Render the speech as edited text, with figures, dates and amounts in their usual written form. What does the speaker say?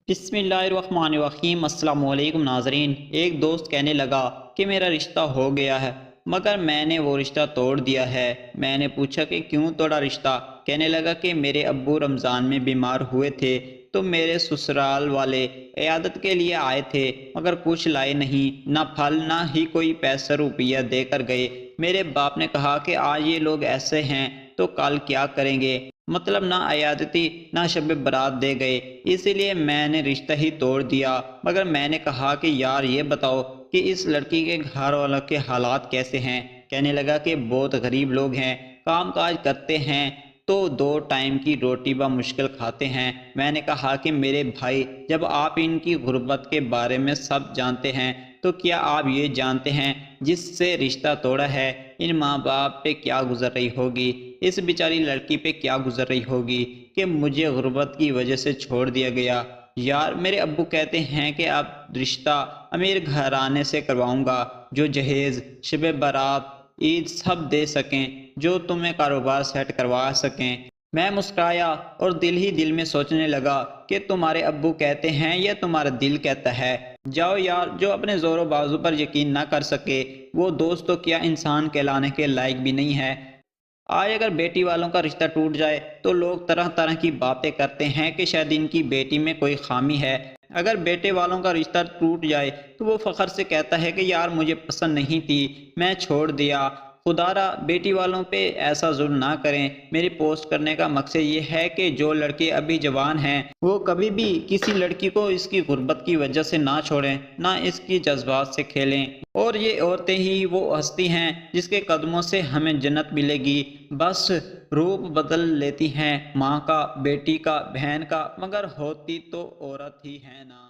بسم اللہ الرحمن الرحیم۔ السلام علیکم ناظرین۔ ایک دوست کہنے لگا کہ میرا رشتہ ہو گیا ہے مگر میں نے وہ رشتہ توڑ دیا ہے۔ میں نے پوچھا کہ کیوں توڑا رشتہ؟ کہنے لگا کہ میرے ابو رمضان میں بیمار ہوئے تھے تو میرے سسرال والے عیادت کے لیے آئے تھے مگر کچھ لائے نہیں، نہ پھل نہ ہی کوئی پیسہ روپیہ دے کر گئے۔ میرے باپ نے کہا کہ آج یہ لوگ ایسے ہیں تو کل کیا کریں گے؟ مطلب نہ عیادتی نہ شب برات دے گئے، اسی لیے میں نے رشتہ ہی توڑ دیا۔ مگر میں نے کہا کہ یار یہ بتاؤ کہ اس لڑکی کے گھر والوں کے حالات کیسے ہیں؟ کہنے لگا کہ بہت غریب لوگ ہیں، کام کاج کرتے ہیں تو 2 ٹائم کی روٹی بمشکل کھاتے ہیں۔ میں نے کہا کہ میرے بھائی، جب آپ ان کی غربت کے بارے میں سب جانتے ہیں تو کیا آپ یہ جانتے ہیں جس سے رشتہ توڑا ہے ان ماں باپ پہ کیا گزر رہی ہوگی، اس بیچاری لڑکی پہ کیا گزر رہی ہوگی کہ مجھے غربت کی وجہ سے چھوڑ دیا گیا؟ یار میرے ابو کہتے ہیں کہ اب رشتہ امیر گھرانے سے کرواؤں گا جو جہیز، شب برات، عید سب دے سکیں، جو تمہیں کاروبار سیٹ کروا سکیں۔ میں مسکرایا اور دل ہی دل میں سوچنے لگا کہ تمہارے ابو کہتے ہیں یا تمہارا دل کہتا ہے؟ جاؤ یار، جو اپنے زور و بازو پر یقین نہ کر سکے وہ دوست تو کیا انسان کہلانے کے لائق بھی نہیں ہے؟ آج اگر بیٹی والوں کا رشتہ ٹوٹ جائے تو لوگ طرح طرح کی باتیں کرتے ہیں کہ شاید ان کی بیٹی میں کوئی خامی ہے۔ اگر بیٹے والوں کا رشتہ ٹوٹ جائے تو وہ فخر سے کہتا ہے کہ یار مجھے پسند نہیں تھی، میں چھوڑ دیا۔ خدا را بیٹی والوں پہ ایسا ظلم نہ کریں۔ میری پوسٹ کرنے کا مقصد یہ ہے کہ جو لڑکے ابھی جوان ہیں وہ کبھی بھی کسی لڑکی کو اس کی غربت کی وجہ سے نہ چھوڑیں، نہ اس کی جذبات سے کھیلیں۔ اور یہ عورتیں ہی وہ ہستی ہیں جس کے قدموں سے ہمیں جنت ملے گی۔ بس روپ بدل لیتی ہیں، ماں کا، بیٹی کا، بہن کا، مگر ہوتی تو عورت ہی ہے نا۔